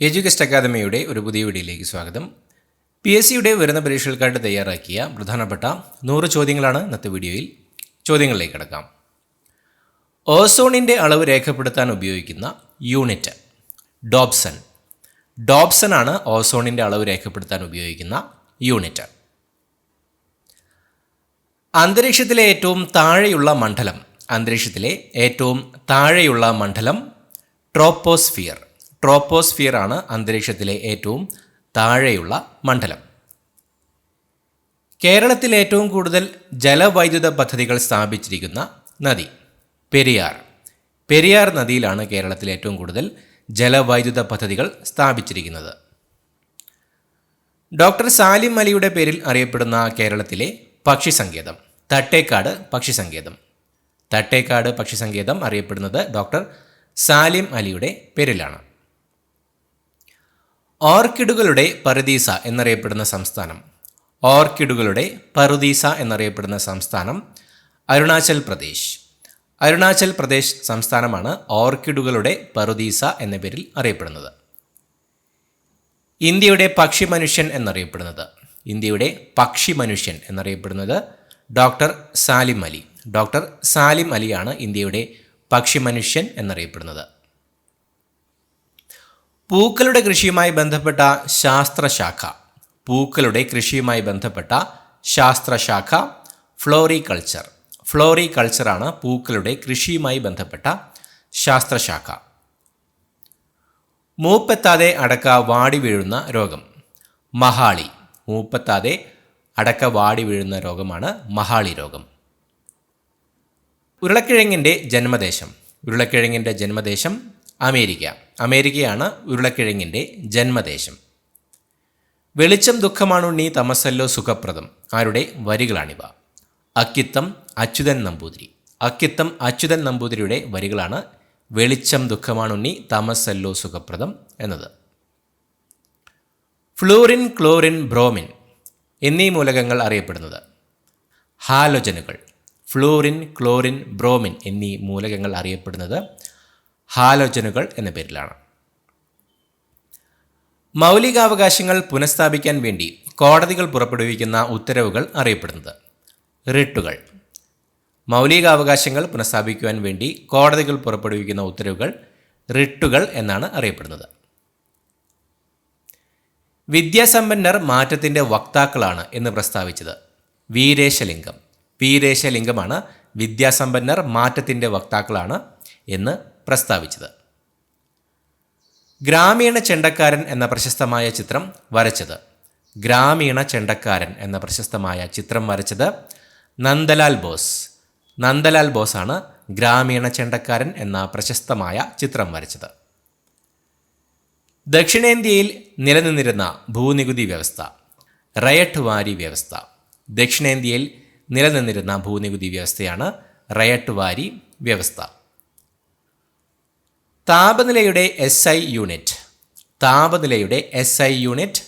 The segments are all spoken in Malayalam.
എഡ്യൂകസ്റ്റ് അക്കാദമിയുടെ ഒരു പുതിയ വീഡിയോയിലേക്ക് സ്വാഗതം. PSCയുടെ വരുന്ന പരീക്ഷകൾക്കായിട്ട് തയ്യാറാക്കിയ പ്രധാനപ്പെട്ട 100 ചോദ്യങ്ങളാണ് ഇന്നത്തെ വീഡിയോയിൽ. ചോദ്യങ്ങളിലേക്ക് കടക്കാം. ഓസോണിൻ്റെ അളവ് രേഖപ്പെടുത്താൻ ഉപയോഗിക്കുന്ന യൂണിറ്റ് ഡോബ്സൺ. ഡോബ്സൺ ആണ് ഓസോണിൻ്റെ അളവ് രേഖപ്പെടുത്താൻ ഉപയോഗിക്കുന്ന യൂണിറ്റ്. അന്തരീക്ഷത്തിലെ ഏറ്റവും താഴെയുള്ള മണ്ഡലം ട്രോപ്പോസ്ഫിയർ. ട്രോപ്പോസ്ഫിയർ ആണ് അന്തരീക്ഷത്തിലെ ഏറ്റവും താഴെയുള്ള മണ്ഡലം. കേരളത്തിൽ ഏറ്റവും കൂടുതൽ ജലവൈദ്യുത പദ്ധതികൾ സ്ഥാപിച്ചിരിക്കുന്ന നദി പെരിയാർ. പെരിയാർ നദിയിലാണ് കേരളത്തിൽ ഏറ്റവും കൂടുതൽ ജലവൈദ്യുത പദ്ധതികൾ സ്ഥാപിച്ചിരിക്കുന്നത്. ഡോക്ടർ സാലിം അലിയുടെ പേരിൽ അറിയപ്പെടുന്ന കേരളത്തിലെ പക്ഷിസങ്കേതം തട്ടേക്കാട് പക്ഷിസങ്കേതം. തട്ടേക്കാട് പക്ഷിസങ്കേതം അറിയപ്പെടുന്നത് ഡോക്ടർ സാലിം അലിയുടെ പേരിലാണ്. ഓർക്കിഡുകളുടെ പറുദീസ എന്നറിയപ്പെടുന്ന സംസ്ഥാനം. ഓർക്കിഡുകളുടെ പറുദീസ എന്നറിയപ്പെടുന്ന സംസ്ഥാനം അരുണാചൽ പ്രദേശ്. അരുണാചൽ പ്രദേശ് സംസ്ഥാനമാണ് ഓർക്കിഡുകളുടെ പറുദീസ എന്ന പേരിൽ അറിയപ്പെടുന്നത്. ഇന്ത്യയുടെ പക്ഷിമനുഷ്യൻ എന്നറിയപ്പെടുന്നത് ഡോക്ടർ സാലിം അലി. ഡോക്ടർ സാലിം അലിയാണ് ഇന്ത്യയുടെ പക്ഷിമനുഷ്യൻ എന്നറിയപ്പെടുന്നത്. പൂക്കളുടെ കൃഷിയുമായി ബന്ധപ്പെട്ട ശാസ്ത്രശാഖ ഫ്ലോറികൾച്ചർ. ഫ്ലോറികൾച്ചറാണ് പൂക്കളുടെ കൃഷിയുമായി ബന്ധപ്പെട്ട ശാസ്ത്രശാഖ. മൂപ്പെത്താതെ അടക്ക വാടി വീഴുന്ന രോഗം മഹാളി. മൂപ്പെത്താതെ അടക്ക വാടി വീഴുന്ന രോഗമാണ് മഹാളി രോഗം. ഉരുളക്കിഴങ്ങിൻ്റെ ജന്മദേശം അമേരിക്ക. അമേരിക്കയാണ് ഉരുളക്കിഴങ്ങിൻ്റെ ജന്മദേശം. വെളിച്ചം ദുഃഖമാണുണ്ണി തമസല്ലോ സുഖപ്രദം. ആരുടെ വരികളാണിവ? അക്കിത്തം അച്യുതൻ നമ്പൂതിരിയുടെ വരികളാണ് വെളിച്ചം ദുഃഖമാണുണ്ണി തമസല്ലോ സുഖപ്രദം എന്നത്. ഫ്ലൂറിൻ, ക്ലോറിൻ, ബ്രോമിൻ എന്നീ മൂലകങ്ങൾ അറിയപ്പെടുന്നത് ഹാലോജനുകൾ. ഫ്ലൂറിൻ, ക്ലോറിൻ, ബ്രോമിൻ എന്നീ മൂലകങ്ങൾ അറിയപ്പെടുന്നത് ഹാലോജനുകൾ എന്ന പേരിലാണ്. മൗലികാവകാശങ്ങൾ പുനഃസ്ഥാപിക്കാൻ വേണ്ടി കോടതികൾ പുറപ്പെടുവിക്കുന്ന ഉത്തരവുകൾ അറിയപ്പെടുന്നത് റിട്ടുകൾ. മൗലികാവകാശങ്ങൾ പുനഃസ്ഥാപിക്കുവാൻ വേണ്ടി കോടതികൾ പുറപ്പെടുവിക്കുന്ന ഉത്തരവുകൾ റിട്ടുകൾ എന്നാണ് അറിയപ്പെടുന്നത്. വിദ്യാസമ്പന്നർ മാറ്റത്തിൻ്റെ വക്താക്കളാണ് എന്ന് പ്രസ്താവിച്ചത് വീരേശലിംഗം. വീരേശലിംഗമാണ് വിദ്യാസമ്പന്നർ മാറ്റത്തിൻ്റെ വക്താക്കളാണ് എന്ന് പ്രസ്താവിച്ചത്. ഗ്രാമീണ ചെണ്ടക്കാരൻ എന്ന പ്രശസ്തമായ ചിത്രം വരച്ചത് നന്ദലാൽ ബോസ്. നന്ദലാൽ ബോസാണ് ഗ്രാമീണ ചെണ്ടക്കാരൻ എന്ന പ്രശസ്തമായ ചിത്രം വരച്ചത്. ദക്ഷിണേന്ത്യയിൽ നിലനിന്നിരുന്ന ഭൂനികുതി വ്യവസ്ഥ റയട്ട് വാരി വ്യവസ്ഥ. ദക്ഷിണേന്ത്യയിൽ നിലനിന്നിരുന്ന ഭൂനികുതി വ്യവസ്ഥയാണ് റയട്ട് വാരി വ്യവസ്ഥ. താപനിലയുടെ SI യൂണിറ്റ്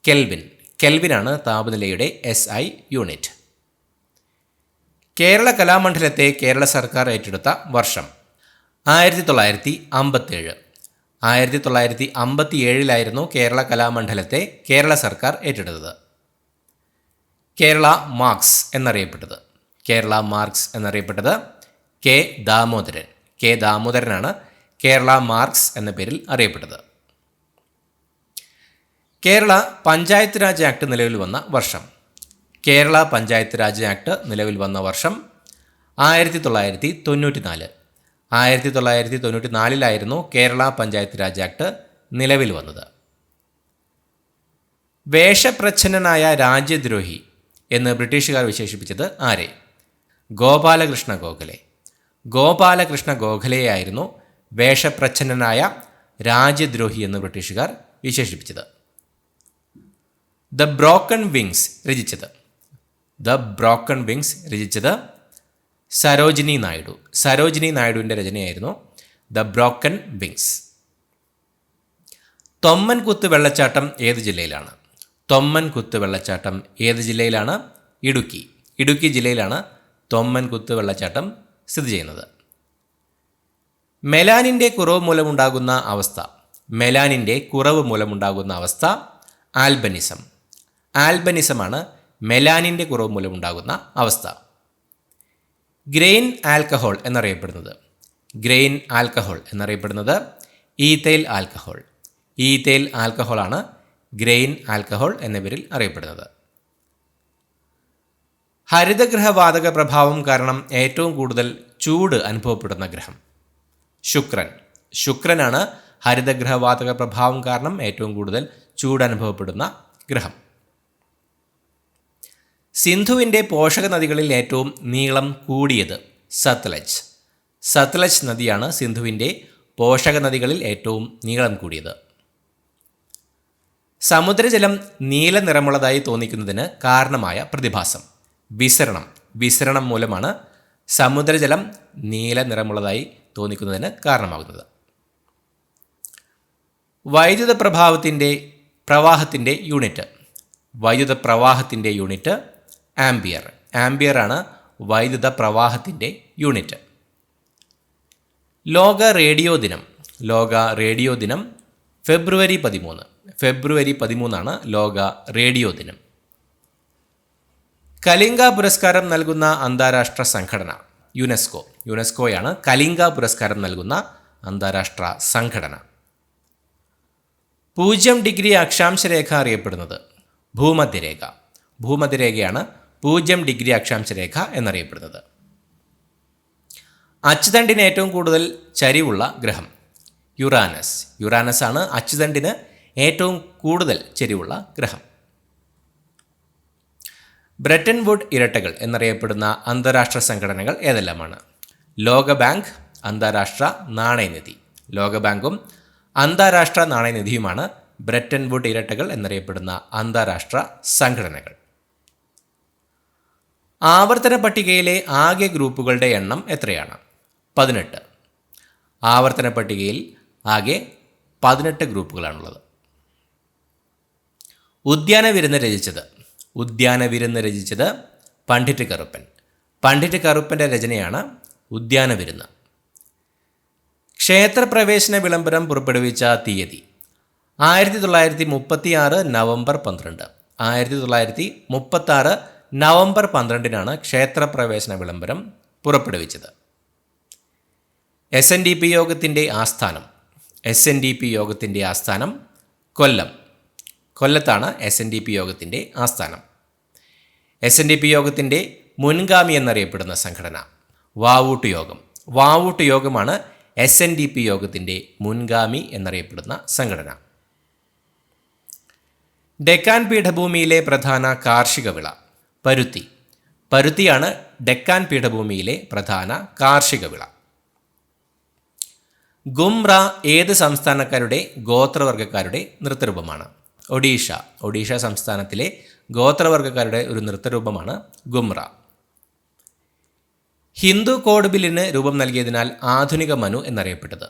കെൽവിൻ. കെൽവിനാണ് താപനിലയുടെ SI യൂണിറ്റ്. കേരള കലാമണ്ഡലത്തെ കേരള സർക്കാർ ഏറ്റെടുത്ത വർഷം 1957. 1957 കേരള കലാമണ്ഡലത്തെ കേരള സർക്കാർ ഏറ്റെടുത്തത്. കേരള മാർക്സ് എന്നറിയപ്പെട്ടത് കെ ദാമോദരനാണ് കേരള മാർക്സ് എന്ന പേരിൽ അറിയപ്പെട്ടത്. കേരള പഞ്ചായത്ത് രാജ് ആക്ട് നിലവിൽ വന്ന വർഷം 1994. 1994 കേരള പഞ്ചായത്ത് രാജ് ആക്ട് നിലവിൽ വന്നത്. വേഷപ്രച്ഛന്നനായ രാജ്യദ്രോഹി എന്ന് ബ്രിട്ടീഷുകാർ വിശേഷിപ്പിച്ചത് ആരെ? ഗോപാലകൃഷ്ണ ഗോഖലെയായിരുന്നു വേഷപ്രച്ഛന്നനായ രാജ്യദ്രോഹി എന്ന് ബ്രിട്ടീഷുകാർ വിശേഷിപ്പിച്ചത്. ദ ബ്രോക്കൺ വിങ്സ് രചിച്ചത് സരോജിനി നായിഡുവിൻ്റെ രചനയായിരുന്നു ദ ബ്രോക്കൺ വിങ്സ്. തൊമ്മൻകുത്ത് വെള്ളച്ചാട്ടം ഏത് ജില്ലയിലാണ്? ഇടുക്കി ജില്ലയിലാണ് തൊമ്മൻകുത്ത് വെള്ളച്ചാട്ടം സ്ഥിതി ചെയ്യുന്നത്. മെലാനിൻ്റെ കുറവ് മൂലമുണ്ടാകുന്ന അവസ്ഥ മെലാനിൻ്റെ കുറവ് മൂലമുണ്ടാകുന്ന അവസ്ഥ? ആൽബനിസം. ആൽബനിസമാണ് മെലാനിൻ്റെ കുറവ് മൂലമുണ്ടാകുന്ന അവസ്ഥ. ഗ്രെയിൻ ആൽക്കഹോൾ എന്നറിയപ്പെടുന്നത്? ഗ്രെയിൻ ആൽക്കഹോൾ എന്നറിയപ്പെടുന്നത് ഈഥൈൽ ആൽക്കഹോൾ. ഈഥൈൽ ആൽക്കഹോളാണ് ഗ്രെയിൻ ആൽക്കഹോൾ എന്ന പേരിൽ അറിയപ്പെടുന്നത്. ഹരിതഗൃഹവാതക പ്രഭാവം കാരണം ഏറ്റവും കൂടുതൽ ചൂട് അനുഭവപ്പെടുന്ന ഗ്രഹം? ശുക്രൻ. ശുക്രനാണ് ഹരിതഗൃഹവാതക പ്രഭാവം കാരണം ഏറ്റവും കൂടുതൽ ചൂട് അനുഭവപ്പെടുന്ന ഗ്രഹം. സിന്ധുവിൻ്റെ പോഷക നദികളിൽ ഏറ്റവും നീളം കൂടിയത്? സത്ലജ്. സത്ലജ് നദിയാണ് സിന്ധുവിൻ്റെ പോഷക നദികളിൽ ഏറ്റവും നീളം കൂടിയത്. സമുദ്രജലം നീല നിറമുള്ളതായി തോന്നിക്കുന്നതിന് കാരണമായ പ്രതിഭാസം? വിസരണം. വിസരണം മൂലമാണ് സമുദ്രജലം നീല നിറമുള്ളതായി തോന്നിക്കുന്നതിന് കാരണമാകുന്നത്. വൈദ്യുത പ്രവാഹത്തിൻ്റെ യൂണിറ്റ്? വൈദ്യുത പ്രവാഹത്തിൻ്റെ യൂണിറ്റ് ആംപിയർ. ആംപിയറാണ് വൈദ്യുത പ്രവാഹത്തിൻ്റെ യൂണിറ്റ്. ലോക റേഡിയോ ദിനം? ലോക റേഡിയോ ദിനം ഫെബ്രുവരി 13. ഫെബ്രുവരി 13 ലോക റേഡിയോ ദിനം. കലിംഗ പുരസ്കാരം നൽകുന്ന അന്താരാഷ്ട്ര സംഘടന? യുനെസ്കോ. യുനെസ്കോയാണ് കലിംഗ പുരസ്കാരം നൽകുന്ന അന്താരാഷ്ട്ര സംഘടന. 0 ഡിഗ്രി അക്ഷാംശരേഖ അറിയപ്പെടുന്നത്? ഭൂമധ്യരേഖ. ഭൂമധ്യരേഖയാണ് 0 ഡിഗ്രി അക്ഷാംശരേഖ എന്നറിയപ്പെടുന്നത്. അച്ചുതണ്ടിന് ഏറ്റവും കൂടുതൽ ചരിവുള്ള ഗ്രഹം? യുറാനസ്. യുറാനസ് ആണ് അച്ചുതണ്ടിന് ഏറ്റവും കൂടുതൽ ചരിവുള്ള ഗ്രഹം. ബ്രെട്ടൻ വുഡ് ഇരട്ടകൾ എന്നറിയപ്പെടുന്ന അന്താരാഷ്ട്ര സംഘടനകൾ ഏതെല്ലാമാണ്? ലോകബാങ്ക്, അന്താരാഷ്ട്ര നാണയനിധി. ലോകബാങ്കും അന്താരാഷ്ട്ര നാണയനിധിയുമാണ് ബ്രെട്ടൻ വുഡ് ഇരട്ടകൾ എന്നറിയപ്പെടുന്ന അന്താരാഷ്ട്ര സംഘടനകൾ. ആവർത്തന പട്ടികയിലെ ആകെ ഗ്രൂപ്പുകളുടെ എണ്ണം എത്രയാണ്? 18. ആവർത്തന പട്ടികയിൽ ആകെ 18 ഗ്രൂപ്പുകളാണുള്ളത്. ഉദ്യാനവിരുന്ന് രചിച്ചത്? ഉദ്യാനവിരുന്ന് രചിച്ചത് പണ്ഡിറ്റ് കറുപ്പൻ. പണ്ഡിറ്റ് കറുപ്പൻ്റെ രചനയാണ് ഉദ്യാനവിരുന്ന്. ക്ഷേത്രപ്രവേശന വിളംബരം പുറപ്പെടുവിച്ച തീയതി? 1936 നവംബർ 12. 1936 നവംബർ 12 ക്ഷേത്രപ്രവേശന വിളംബരം പുറപ്പെടുവിച്ചത്. SNDP യോഗത്തിൻ്റെ ആസ്ഥാനം? SNDP യോഗത്തിൻ്റെ ആസ്ഥാനം കൊല്ലം. കൊല്ലത്താണ് SNDP യോഗത്തിൻ്റെ ആസ്ഥാനം. SNDP യോഗത്തിൻ്റെ മുൻഗാമി എന്നറിയപ്പെടുന്ന സംഘടന? വാവൂട്ട് യോഗം. വാവൂട്ട് യോഗമാണ് SNDP യോഗത്തിൻ്റെ മുൻഗാമി എന്നറിയപ്പെടുന്ന സംഘടന. ഡെക്കാൻ പീഠഭൂമിയിലെ പ്രധാന കാർഷിക വിള? പരുത്തി. പരുത്തിയാണ് ഡെക്കാൻ പീഠഭൂമിയിലെ പ്രധാന കാർഷിക വിള. ഗുംറ ഏത് സംസ്ഥാനക്കാരുടെ ഗോത്രവർഗ്ഗക്കാരുടെ നൃത്തരൂപമാണ്? ഒഡീഷ. ഒഡീഷ സംസ്ഥാനത്തിലെ ഗോത്രവർഗ്ഗക്കാരുടെ ഒരു നൃത്തരൂപമാണ് ഗുംറ. ഹിന്ദു കോഡ് ബില്ലിന് രൂപം നൽകിയതിനാൽ ആധുനിക മനു എന്നറിയപ്പെട്ടത്?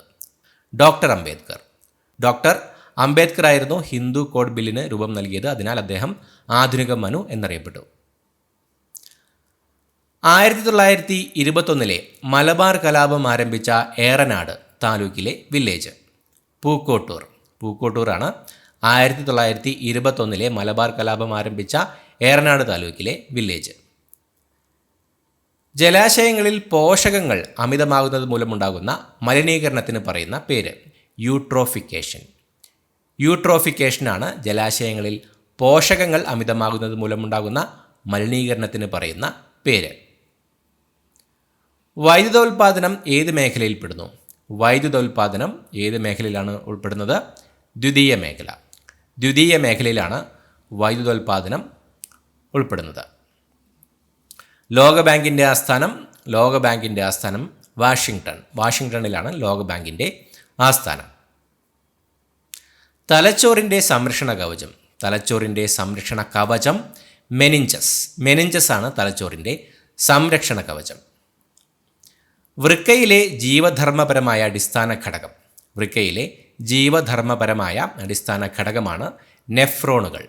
ഡോക്ടർ അംബേദ്കർ. ഡോക്ടർ അംബേദ്കർ ആയിരുന്നു ഹിന്ദു കോഡ് ബില്ലിന് രൂപം നൽകിയത്. അതിനാൽ അദ്ദേഹം ആധുനിക മനു എന്നറിയപ്പെട്ടു. 1921 മലബാർ കലാപം ആരംഭിച്ച ഏറനാട് താലൂക്കിലെ വില്ലേജ്? പൂക്കോട്ടൂർ. പൂക്കോട്ടൂറാണ് 1921 മലബാർ കലാപം ആരംഭിച്ച ഏറനാട് താലൂക്കിലെ വില്ലേജ്. ജലാശയങ്ങളിൽ പോഷകങ്ങൾ അമിതമാകുന്നത് മൂലമുണ്ടാകുന്ന മലിനീകരണത്തിന് പറയുന്ന പേര്? യൂട്രോഫിക്കേഷൻ. യൂട്രോഫിക്കേഷനാണ് ജലാശയങ്ങളിൽ പോഷകങ്ങൾ അമിതമാകുന്നത് മൂലമുണ്ടാകുന്ന മലിനീകരണത്തിന് പറയുന്ന പേര്. വൈദ്യുതോൽപാദനം ഏത് മേഖലയിൽപ്പെടുന്നു? വൈദ്യുതോൽപാദനം ഏത് മേഖലയിലാണ് ഉൾപ്പെടുന്നത്? ദ്വിതീയ മേഖല. ദ്വിതീയ മേഖലയിലാണ് വൈദ്യുതോൽപാദനം ഉൾപ്പെടുന്നത്. ലോകബാങ്കിൻ്റെ ആസ്ഥാനം? ലോകബാങ്കിൻ്റെ ആസ്ഥാനം വാഷിങ്ടൺ. വാഷിങ്ടണിലാണ് ലോകബാങ്കിൻ്റെ ആസ്ഥാനം. തലച്ചോറിൻ്റെ സംരക്ഷണ കവചം? തലച്ചോറിൻ്റെ സംരക്ഷണ കവചം മെനിഞ്ചസ്. മെനിഞ്ചസ് ആണ് തലച്ചോറിൻ്റെ സംരക്ഷണ കവചം. വൃക്കയിലെ ജീവധർമ്മപരമായ അടിസ്ഥാന ഘടകം? വൃക്കയിലെ ജീവധർമ്മപരമായ അടിസ്ഥാന ഘടകമാണ് നെഫ്രോണുകൾ.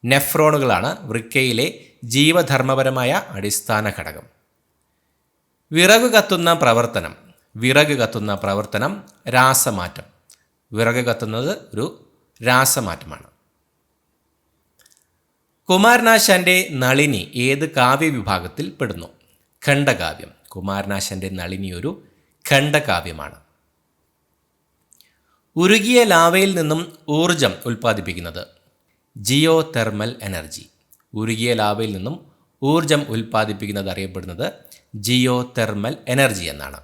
നെഫ്രോണുകളാണ് വൃക്കയിലെ ജീവധർമ്മപരമായ അടിസ്ഥാന ഘടകം. വിറക് കത്തുന്ന പ്രവർത്തനം? വിറക് കത്തുന്ന പ്രവർത്തനം രാസമാറ്റം. വിറക് കത്തുന്നത് ഒരു രാസമാറ്റമാണ്. കുമാരനാശാൻ്റെ നളിനി ഏത് കാവ്യവിഭാഗത്തിൽ പെടുന്നു? ഖണ്ഡകാവ്യം. കുമാരനാശാൻ്റെ നളിനി ഒരു ഖണ്ഡകാവ്യമാണ്. ഉരുകിയ ലാവയിൽ നിന്നും ഊർജം ഉൽപ്പാദിപ്പിക്കുന്നത്? Geothermal energy. ഉരുകിയ ലാവയിൽ നിന്നും ഊർജം ഉൽപ്പാദിപ്പിക്കുന്നത് അറിയപ്പെടുന്നത് ജിയോ തെർമൽ എനർജി എന്നാണ്.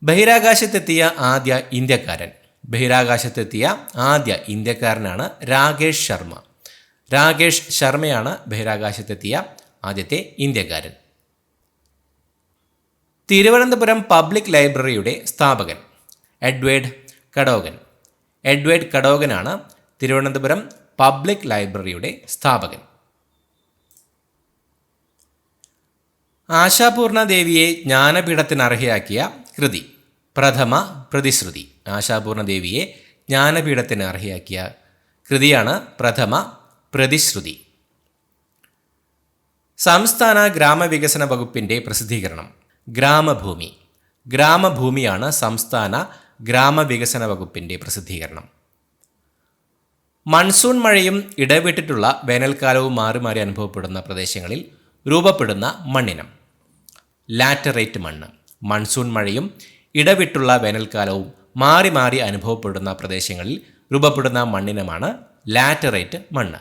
ബഹിരാകാശത്തെത്തിയ ആദ്യ ഇന്ത്യക്കാരൻ? ബഹിരാകാശത്തെത്തിയ ആദ്യ ഇന്ത്യക്കാരനാണ് രാകേഷ് ശർമ്മ. രാകേഷ് ശർമ്മയാണ് ബഹിരാകാശത്തെത്തിയ ആദ്യത്തെ ഇന്ത്യക്കാരൻ. തിരുവനന്തപുരം പബ്ലിക് ലൈബ്രറിയുടെ സ്ഥാപകൻ? എഡ്വേർഡ് കഡോഗൻ. എഡ്വേർഡ് കഡോഗനാണ് തിരുവനന്തപുരം പബ്ലിക് ലൈബ്രറിയുടെ സ്ഥാപകൻ. ആശാപൂർണ ദേവിയെ ജ്ഞാനപീഠത്തിന് അർഹയാക്കിയ കൃതി? പ്രഥമ പ്രതിശ്രുതി. ആശാപൂർണ ദേവിയെ ജ്ഞാനപീഠത്തിന് അർഹയാക്കിയ കൃതിയാണ് പ്രഥമ പ്രതിശ്രുതി. സംസ്ഥാന ഗ്രാമവികസന വകുപ്പിൻ്റെ പ്രസിദ്ധീകരണം? ഗ്രാമഭൂമി. ഗ്രാമഭൂമിയാണ് സംസ്ഥാന ഗ്രാമവികസന വകുപ്പിൻ്റെ പ്രസിദ്ധീകരണം. മൺസൂൺ മഴയും ഇടവിട്ടിട്ടുള്ള വേനൽക്കാലവും മാറി മാറി അനുഭവപ്പെടുന്ന പ്രദേശങ്ങളിൽ രൂപപ്പെടുന്ന മണ്ണിനം? ലാറ്ററൈറ്റ് മണ്ണ്. മൺസൂൺ മഴയും ഇടവിട്ടുള്ള വേനൽക്കാലവും മാറി മാറി അനുഭവപ്പെടുന്ന പ്രദേശങ്ങളിൽ രൂപപ്പെടുന്ന മണ്ണിനമാണ് ലാറ്ററൈറ്റ് മണ്ണ്.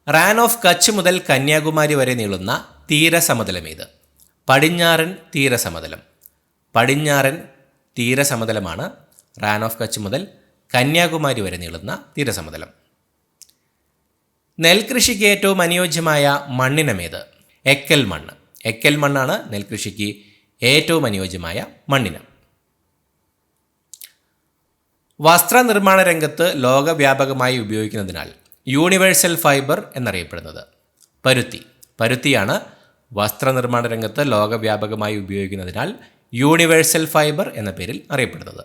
റാൻ ഓഫ് കച്ച് മുതൽ കന്യാകുമാരി വരെ നീളുന്ന തീരസമതലമേത്? പടിഞ്ഞാറൻ തീരസമതലം. പടിഞ്ഞാറൻ തീരസമതലമാണ് റാൻ ഓഫ് കച്ച് മുതൽ കന്യാകുമാരി വരെ നീളുന്ന തീരസമതലം. നെൽകൃഷിക്ക് ഏറ്റവും അനുയോജ്യമായ മണ്ണിനമേത്? എക്കൽ മണ്ണ്. എക്കൽ മണ്ണാണ് നെൽകൃഷിക്ക് ഏറ്റവും അനുയോജ്യമായ മണ്ണിനം. വസ്ത്രനിർമ്മാണ രംഗത്ത് ലോകവ്യാപകമായി ഉപയോഗിക്കുന്നതിനാൽ യൂണിവേഴ്സൽ ഫൈബർ എന്നറിയപ്പെടുന്നത്? പരുത്തി. പരുത്തിയാണ് വസ്ത്രനിർമ്മാണ രംഗത്ത് ലോകവ്യാപകമായി ഉപയോഗിക്കുന്നതിനാൽ യൂണിവേഴ്സൽ ഫൈബർ എന്ന പേരിൽ അറിയപ്പെടുന്നത്.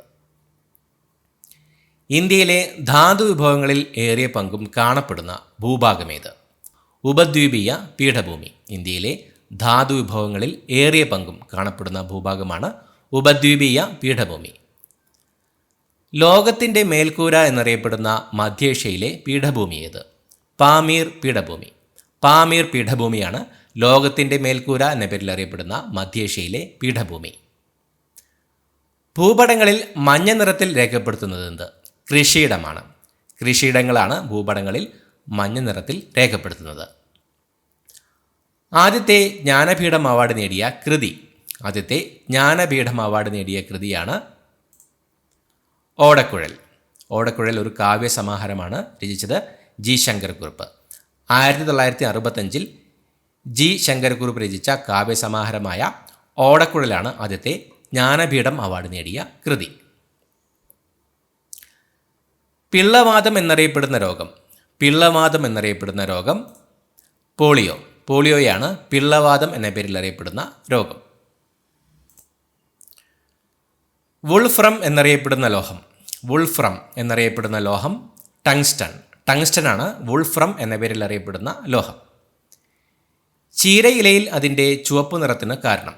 ഇന്ത്യയിലെ ധാതു വിഭവങ്ങളിൽ ഏറിയ പങ്കും കാണപ്പെടുന്ന ഭൂഭാഗമേത്? ഉപദ്വീപീയ പീഠഭൂമി. ഇന്ത്യയിലെ ധാതു വിഭവങ്ങളിൽ ഏറിയ പങ്കും കാണപ്പെടുന്ന ഭൂഭാഗമാണ് ഉപദ്വീപീയ പീഠഭൂമി. ലോകത്തിൻ്റെ മേൽക്കൂര എന്നറിയപ്പെടുന്ന മധ്യേഷ്യയിലെ പീഠഭൂമി ഏത്? പാമീർ പീഠഭൂമി. പാമീർ പീഠഭൂമിയാണ് ലോകത്തിൻ്റെ മേൽക്കൂര എന്ന പേരിൽ അറിയപ്പെടുന്ന മധ്യേഷ്യയിലെ പീഠഭൂമി. ഭൂപടങ്ങളിൽ മഞ്ഞ നിറത്തിൽ രേഖപ്പെടുത്തുന്നത് എന്ത്? കൃഷിയിടമാണ്. കൃഷിയിടങ്ങളാണ് ഭൂപടങ്ങളിൽ മഞ്ഞ നിറത്തിൽ രേഖപ്പെടുത്തുന്നത്. ആദ്യത്തെ ജ്ഞാനപീഠം അവാർഡ് നേടിയ കൃതി? ആദ്യത്തെ ജ്ഞാനപീഠം അവാർഡ് നേടിയ കൃതിയാണ് ഓടക്കുഴൽ. ഓടക്കുഴൽ ഒരു കാവ്യസമാഹാരമാണ് രചിച്ചത് ജി ശങ്കരക്കുറുപ്പ്. 1965 ജി ശങ്കരക്കുറുപ്പ് രചിച്ച കാവ്യസമാഹാരമായ ഓടക്കുഴലാണ് ആദ്യത്തെ ജ്ഞാനപീഠം അവാർഡ് നേടിയ കൃതി. പിള്ളവാതം എന്നറിയപ്പെടുന്ന രോഗം? പിള്ളവാതം എന്നറിയപ്പെടുന്ന രോഗം പോളിയോ. പോളിയോയാണ് പിള്ളവാതം എന്ന പേരിൽ അറിയപ്പെടുന്ന രോഗം. വുൾഫ്രം എന്നറിയപ്പെടുന്ന ലോഹം? വുൾഫ്രം എന്നറിയപ്പെടുന്ന ലോഹം ടങ്സ്റ്റൺ. ടങ്സ്റ്റനാണ് വുൾഫ്രം എന്ന പേരിൽ അറിയപ്പെടുന്ന ലോഹം. ചീരയിലയിൽ അതിൻ്റെ ചുവപ്പ് നിറത്തിന് കാരണം?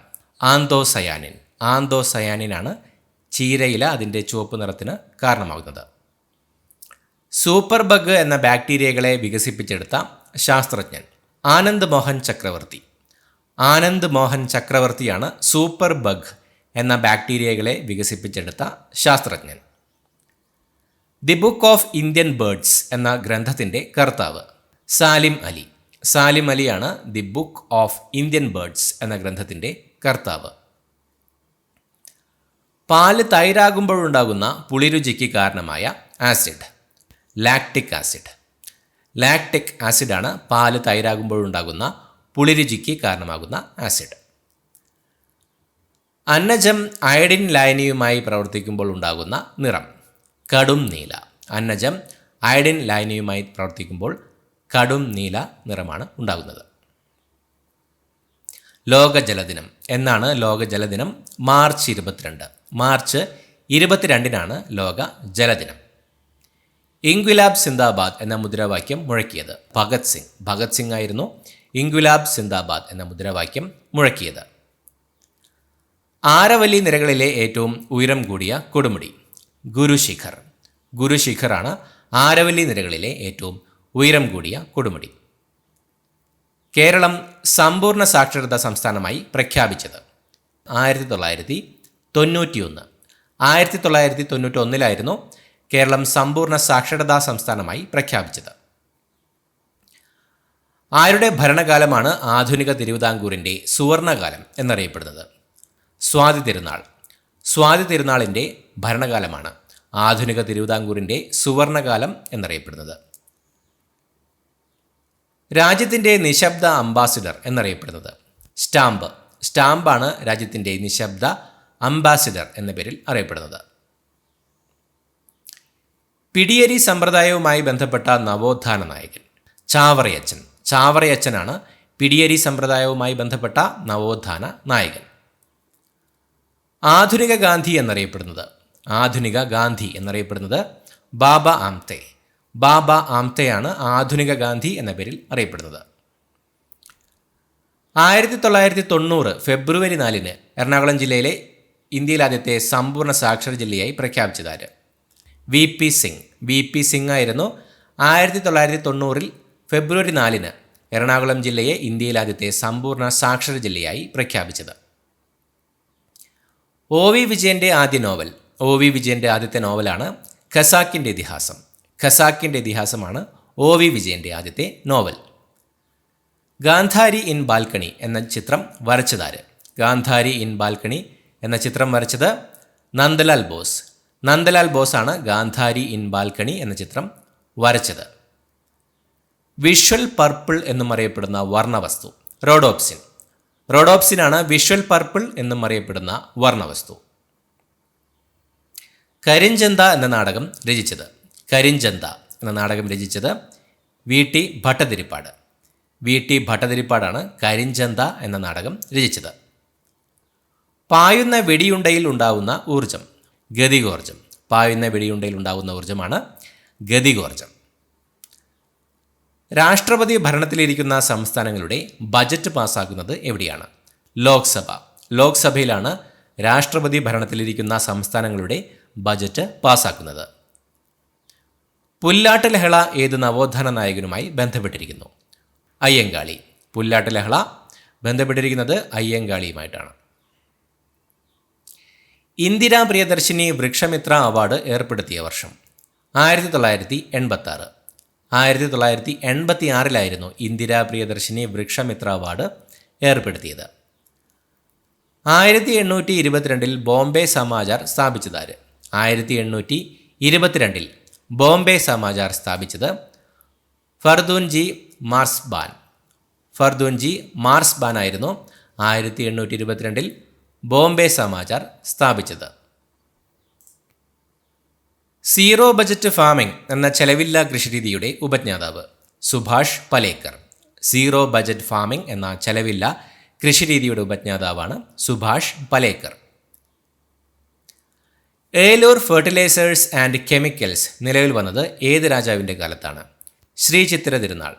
ആന്തോസയാനിൻ. ആന്തോസയാനിനാണ് ചീരയില അതിൻ്റെ ചുവപ്പ് നിറത്തിന് കാരണമാകുന്നത്. സൂപ്പർ ബഗ് എന്ന ബാക്ടീരിയകളെ വികസിപ്പിച്ചെടുത്ത ശാസ്ത്രജ്ഞൻ? ആനന്ദ് മോഹൻ ചക്രവർത്തി. ആനന്ദ് മോഹൻ ചക്രവർത്തിയാണ് സൂപ്പർ ബഗ് എന്ന ബാക്ടീരിയകളെ വികസിപ്പിച്ചെടുത്ത ശാസ്ത്രജ്ഞൻ. The book of Indian birds എന്ന ഗ്രന്ഥത്തിൻ്റെ കർത്താവ്? സാലിം അലി. സാലിം അലിയാണ് the book of Indian birds എന്ന ഗ്രന്ഥത്തിൻ്റെ കർത്താവ്. പാല് തൈരാകുമ്പോഴുണ്ടാകുന്ന പുളിരുചിക്ക് കാരണമായ ആസിഡ്? Lactic acid. ലാക്റ്റിക് ആസിഡാണ് പാല് തൈരാകുമ്പോഴുണ്ടാകുന്ന പുളിരുചിക്ക് കാരണമാകുന്ന ആസിഡ്. അന്നജം അയഡിൻ ലായനിയുമായി പ്രവർത്തിക്കുമ്പോൾ ഉണ്ടാകുന്ന നിറം? കടും നീല. അന്നജം അയഡിൻ ലായനിയുമായി പ്രവർത്തിക്കുമ്പോൾ കടും നീല നിറമാണ് ഉണ്ടാകുന്നത്. ലോക ജലദിനം എന്നാണ്? ലോക ജലദിനം മാർച്ച് 22. മാർച്ച് 22-നാണ് ലോക ജലദിനം. ഇൻക്വിലാബ് സിന്ദാബാദ് എന്ന മുദ്രാവാക്യം മുഴക്കിയത്? ഭഗത് സിംഗ്. ഭഗത് സിംഗ് ആയിരുന്നു ഇൻക്വിലാബ് സിന്ദാബാദ് എന്ന മുദ്രാവാക്യം മുഴക്കിയത്. ആരവല്ലി നിരകളിലെ ഏറ്റവും ഉയരം കൂടിയ കൊടുമുടി? ഗുരുശിഖർ. ഗുരുശിഖറാണ് ആരവല്ലി നിരകളിലെ ഏറ്റവും ഉയരം കൂടിയ കൊടുമുടി. കേരളം സമ്പൂർണ്ണ സാക്ഷരതാ സംസ്ഥാനമായി പ്രഖ്യാപിച്ചത്? 1991. 1991 കേരളം സമ്പൂർണ്ണ സാക്ഷരതാ സംസ്ഥാനമായി പ്രഖ്യാപിച്ചത്. ആരുടെ ഭരണകാലമാണ് ആധുനിക തിരുവിതാംകൂറിൻ്റെ സുവർണകാലം എന്നറിയപ്പെടുന്നത്? സ്വാതി തിരുനാൾ. സ്വാതി തിരുനാളിൻ്റെ ഭരണകാലമാണ് ആധുനിക തിരുവിതാംകൂറിൻ്റെ സുവർണകാലം എന്നറിയപ്പെടുന്നത്. രാജ്യത്തിൻ്റെ നിശബ്ദ അംബാസിഡർ എന്നറിയപ്പെടുന്നത്? സ്റ്റാമ്പ്. സ്റ്റാമ്പാണ് രാജ്യത്തിൻ്റെ നിശബ്ദ അംബാസിഡർ എന്ന പേരിൽ അറിയപ്പെടുന്നത്. പിടിയേരി സമ്പ്രദായവുമായി ബന്ധപ്പെട്ട നവോത്ഥാന നായകൻ? ചാവറയച്ചൻ. ചാവറയച്ചനാണ് പിടിയേരി സമ്പ്രദായവുമായി ബന്ധപ്പെട്ട നവോത്ഥാന നായകൻ. ആധുനിക ഗാന്ധി എന്നറിയപ്പെടുന്നത്? ആധുനിക ഗാന്ധി എന്നറിയപ്പെടുന്നത് ബാബ ആംതെ. ബാബ ആംതെയാണ് ആധുനിക ഗാന്ധി എന്ന പേരിൽ അറിയപ്പെടുന്നത്. 1990 ഫെബ്രുവരി 4 എറണാകുളം ജില്ലയിലെ ഇന്ത്യയിലെ ആദ്യത്തെ സമ്പൂർണ്ണ സാക്ഷര ജില്ലയായി പ്രഖ്യാപിച്ചതാര്? V P Singh. V P Singh ആയിരുന്നു 1990 ഫെബ്രുവരി 4 എറണാകുളം ജില്ലയെ ഇന്ത്യയിലെ ആദ്യത്തെ സമ്പൂർണ്ണ സാക്ഷര ജില്ലയായി പ്രഖ്യാപിച്ചത്. ഒ വി വിജയൻ്റെ ആദ്യ നോവൽ? ഒ വി വിജയൻ്റെ ആദ്യത്തെ നോവലാണ് ഖസാക്കിൻ്റെ ഇതിഹാസം. ഖസാക്കിൻ്റെ ഇതിഹാസമാണ് ഒ വി വിജയൻ്റെ ആദ്യത്തെ നോവൽ. ഗാന്ധാരി ഇൻ ബാൽക്കണി എന്ന ചിത്രം വരച്ചതാര്? ഗാന്ധാരി ഇൻ ബാൽക്കണി എന്ന ചിത്രം വരച്ചത് നന്ദലാൽ ബോസ്. നന്ദലാൽ ബോസാണ് ഗാന്ധാരി ഇൻ ബാൽക്കണി എന്ന ചിത്രം വരച്ചത്. വിഷ്വൽ പർപ്പിൾ എന്നും അറിയപ്പെടുന്ന വർണ്ണവസ്തു? റോഡോപ്സിൻ. റോഡോപ്സിനാണ് വിഷ്വൽ പർപ്പിൾ എന്നും അറിയപ്പെടുന്ന വർണ്ണവസ്തു. കരിഞ്ചന്ത എന്ന നാടകം രചിച്ചത്? കരിഞ്ചന്ത എന്ന നാടകം രചിച്ചത് V T Bhattathiripad. V T ഭട്ടതിരിപ്പാടാണ് കരിഞ്ചന്ത എന്ന നാടകം രചിച്ചത്. പായുന്ന വെടിയുണ്ടയിൽ ഉണ്ടാവുന്ന ഊർജം? ഗതികോർജം. പായുന്ന വെടിയുണ്ടയിൽ ഉണ്ടാവുന്ന ഊർജമാണ് ഗതികോർജം. രാഷ്ട്രപതി ഭരണത്തിലിരിക്കുന്ന സംസ്ഥാനങ്ങളുടെ ബജറ്റ് പാസ്സാക്കുന്നത് എവിടെയാണ്? ലോക്സഭ. ലോക്സഭയിലാണ് രാഷ്ട്രപതി ഭരണത്തിലിരിക്കുന്ന സംസ്ഥാനങ്ങളുടെ ബജറ്റ് പാസ്സാക്കുന്നത്. പുല്ലാട്ട് ലഹള ഏത് നവോത്ഥാന നായകനുമായി ബന്ധപ്പെട്ടിരിക്കുന്നു? അയ്യങ്കാളി. പുല്ലാട്ട് ലഹള ബന്ധപ്പെട്ടിരിക്കുന്നത് അയ്യങ്കാളിയുമായിട്ടാണ്. ഇന്ദിരാ പ്രിയദർശിനി വൃക്ഷമിത്ര അവാർഡ് ഏർപ്പെടുത്തിയ വർഷം? 1986. 1986 ഇന്ദിരാ പ്രിയദർശിനി വൃക്ഷമിത്ര അവാർഡ് ഏർപ്പെടുത്തിയത്. 1822 ബോംബെ സമാചാർ സ്ഥാപിച്ചതാര്? 1822 ബോംബെ സമാചാർ സ്ഥാപിച്ചത് ഫർദൂൻജി മാർസ്ബാൻ. ഫർദൂൻജി മാർസ്ബാൻ ആയിരുന്നു 1822 ബോംബെ സമാചാർ സ്ഥാപിച്ചത്. സീറോ ബജറ്റ് ഫാമിംഗ് എന്ന ചെലവില്ലാ കൃഷിരീതിയുടെ ഉപജ്ഞാതാവ്? Subhash Palekar. Zero budget farming എന്ന ചെലവില്ലാ കൃഷിരീതിയുടെ ഉപജ്ഞാതാവാണ് Subhash Palekar. Eloor fertilisers and chemicals നിലവിൽ വന്നത് ഏത് രാജാവിൻ്റെ കാലത്താണ്? ശ്രീ ചിത്തിര തിരുനാൾ.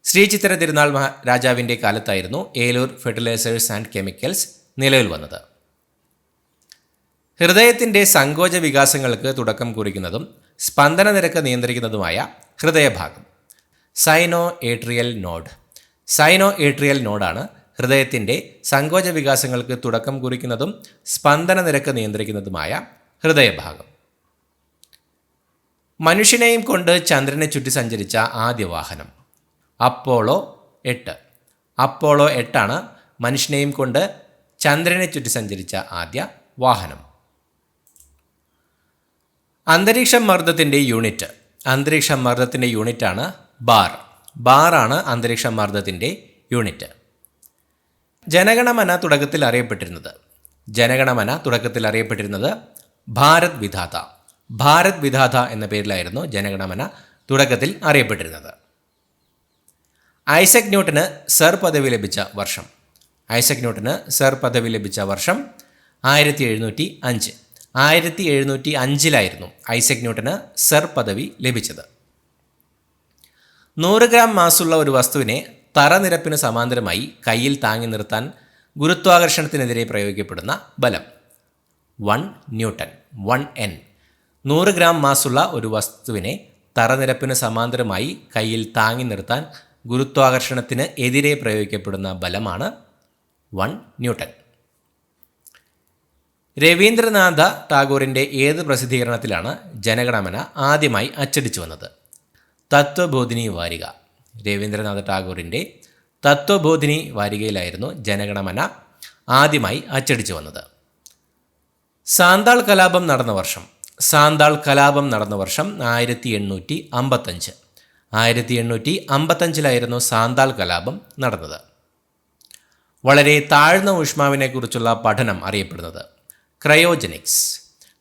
ശ്രീ ചിത്തിര തിരുനാൾ രാജാവിൻ്റെ കാലത്തായിരുന്നു ഏലൂർ ഫെർട്ടിലൈസേഴ്സ് ആൻഡ് കെമിക്കൽസ് നിലവിൽ വന്നത്. ഹൃദയത്തിൻ്റെ സങ്കോച വികാസങ്ങൾക്ക് തുടക്കം കുറിക്കുന്നതും സ്പന്ദന നിരക്ക് നിയന്ത്രിക്കുന്നതുമായ ഹൃദയഭാഗം? Sino atrial node. Sino atrial നോഡാണ് ഹൃദയത്തിൻ്റെ സങ്കോച വികാസങ്ങൾക്ക് തുടക്കം കുറിക്കുന്നതും സ്പന്ദന നിരക്ക് നിയന്ത്രിക്കുന്നതുമായ ഹൃദയഭാഗം. മനുഷ്യനെയും കൊണ്ട് ചന്ദ്രനെ ചുറ്റി സഞ്ചരിച്ച ആദ്യ വാഹനം? അപ്പോളോ 8. അപ്പോളോ 8 മനുഷ്യനെയും കൊണ്ട് ചന്ദ്രനെ ചുറ്റി സഞ്ചരിച്ച ആദ്യ വാഹനം. അന്തരീക്ഷ മർദ്ദത്തിൻ്റെ യൂണിറ്റ്? അന്തരീക്ഷ മർദ്ദത്തിൻ്റെ യൂണിറ്റാണ് ബാർ. ബാറാണ് അന്തരീക്ഷ മർദ്ദത്തിൻ്റെ യൂണിറ്റ്. ജനഗണമന തുടക്കത്തിൽ അറിയപ്പെട്ടിരുന്നത്? ജനഗണമന തുടക്കത്തിൽ അറിയപ്പെട്ടിരുന്നത് ഭാരത് വിധാത. ഭാരത് വിധാത എന്ന പേരിലായിരുന്നു ജനഗണമന തുടക്കത്തിൽ അറിയപ്പെട്ടിരുന്നത്. ഐസക് ന്യൂട്ടന് സർ പദവി ലഭിച്ച വർഷം? ഐസക് ന്യൂട്ടന് സർ പദവി ലഭിച്ച വർഷം 1705. 1705 ഐസക് ന്യൂട്ടന് സർ പദവി ലഭിച്ചത്. 100 ഗ്രാം മാസുള്ള ഒരു വസ്തുവിനെ തറനിരപ്പിന് സമാന്തരമായി കയ്യിൽ താങ്ങി നിർത്താൻ ഗുരുത്വാകർഷണത്തിനെതിരെ പ്രയോഗിക്കപ്പെടുന്ന ബലം? 1 ന്യൂട്ടൺ, 1 N. 100 ഗ്രാം മാസുള്ള ഒരു വസ്തുവിനെ തറനിരപ്പിന് സമാന്തരമായി കയ്യിൽ താങ്ങി നിർത്താൻ ഗുരുത്വാകർഷണത്തിന് എതിരെ പ്രയോഗിക്കപ്പെടുന്ന ബലമാണ് 1 ന്യൂട്ടൺ. രവീന്ദ്രനാഥ ടാഗോറിൻ്റെ ഏത് പ്രസിദ്ധീകരണത്തിലാണ് ജനഗണമന ആദ്യമായി അച്ചടിച്ചു വന്നത്? തത്വബോധിനി വാരിക. രവീന്ദ്രനാഥ ടാഗോറിൻ്റെ തത്വബോധിനി വാരികയിലായിരുന്നു ജനഗണമന ആദ്യമായി അച്ചടിച്ചു വന്നത്. സാന്താൾ കലാപം നടന്ന വർഷം? സാന്താൾ കലാപം നടന്ന വർഷം 1855. 1855 സാന്താൾ കലാപം നടന്നത്. വളരെ താഴ്ന്ന ഊഷ്മാവിനെക്കുറിച്ചുള്ള പഠനം അറിയപ്പെടുന്നത്? ക്രയോജനിക്സ്.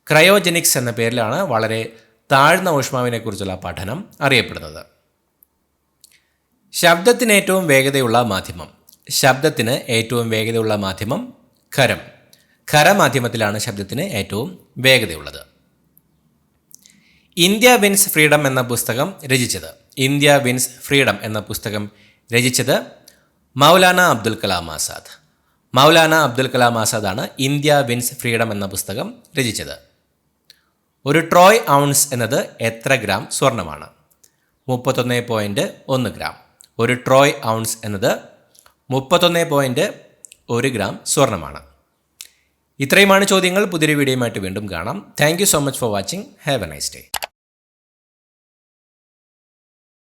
ക്രയോജനിക്സ് എന്ന പേരിലാണ് വളരെ താഴ്ന്ന ഊഷ്മാവിനെക്കുറിച്ചുള്ള പഠനം അറിയപ്പെടുന്നത്. ശബ്ദത്തിന് ഏറ്റവും വേഗതയുള്ള മാധ്യമം? ശബ്ദത്തിന് ഏറ്റവും വേഗതയുള്ള മാധ്യമം ഖരം. ഖരമാധ്യമത്തിലാണ് ശബ്ദത്തിന് ഏറ്റവും വേഗതയുള്ളത്. ഇന്ത്യ വിൻസ് ഫ്രീഡം എന്ന പുസ്തകം രചിച്ചത്? ഇന്ത്യ വിൻസ് ഫ്രീഡം എന്ന പുസ്തകം രചിച്ചത് മൗലാന അബ്ദുൽ കലാം ആസാദ്. മൗലാന അബ്ദുൽ കലാം ആസാദാണ് ഇന്ത്യ വിൻസ് ഫ്രീഡം എന്ന പുസ്തകം രചിച്ചത്. ഒരു ട്രോയ് ഔൺസ് എന്നത് എത്ര ഗ്രാം സ്വർണ്ണമാണ്? 31.1 ഗ്രാം. ഒരു ട്രോയ് ഔൺസ് എന്നത് 31.1 ഗ്രാം സ്വർണ്ണമാണ്. ഇത്രയുമാണ് ചോദ്യങ്ങൾ. പുതിയൊരു വീഡിയോയുമായിട്ട് വീണ്ടും കാണാം. Thank you so much for watching. Have A nice day.